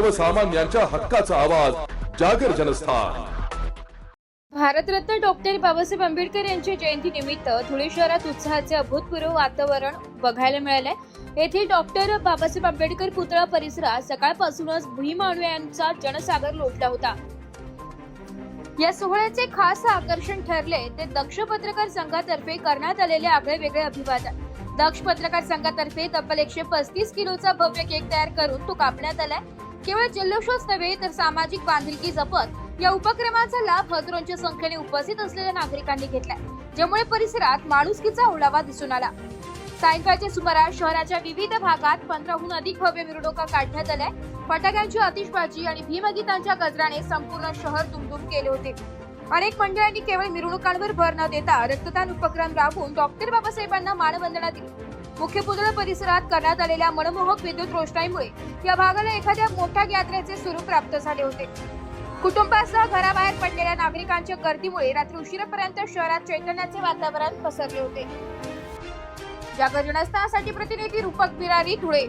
सर्वसामान्यांच्या हक्काचा आवाज जागर जनस्थान। भारतरत्न डॉक्टर बाबासाहेब आंबेडकर यांच्या जयंतीनिमित्त धुळे शहरात उत्साहाचे अभूतपूर्व वातावरण बघायला मिळाले। येथे डॉक्टर बाबासाहेब आंबेडकर पुतळा परिसरात सकाळपासूनच भीम अनुयायांचा जनसागर लोटला होता। या सोहळ्याचे खास आकर्षण ठरले ते दक्ष पत्रकार संघातर्फे करण्यात आलेले आगळेवेगळे अभिवादन। दक्ष पत्रकार संघातर्फे तब्बल 135 किलोचा भव्य केक तयार करून तो कापण्यात आलाय। केवळ जल्लोषच नव्हे तर सामाजिक बांधिलकी जपत या उपक्रमाचा लाभ हजारोंच्या संख्येने उपस्थित असलेल्या नागरिकांनी घेतलाय, ज्यामुळे परिसरात माणुसकीचा ओलावा दिसून आला। सायंकाळच्या सुमारास शहराच्या विविध भागात 15हून अधिक भव्य मिरवणुका काढण्यात आल्या। फटाक्यांची आतिषबाजी आणि भीमगीतांच्या गजराने संपूर्ण शहर दुमदुम केले होते। अनेक मंडळांनी केवळ मिरवणुकांवर भर न देता रक्तदान उपक्रम राबवून डॉक्टर बाबासाहेबांना मानवंदना दिली। मुख्य पुतळा परिसरात करण्यात आलेल्या मनमोहक विद्युत रोषणाईमुळे या भागाला एखाद्या मोठ्या यात्रेचे स्वरूप प्राप्त झाले होते। कुटुंबासह घराबाहेर पडलेल्या नागरिकांच्या गर्दीमुळे रात्री उशिरापर्यंत शहरात चैतन्याचे वातावरण पसरले होते। जागर जनस्थानसाठी प्रतिनिधी रूपक बिरारी, धुळे।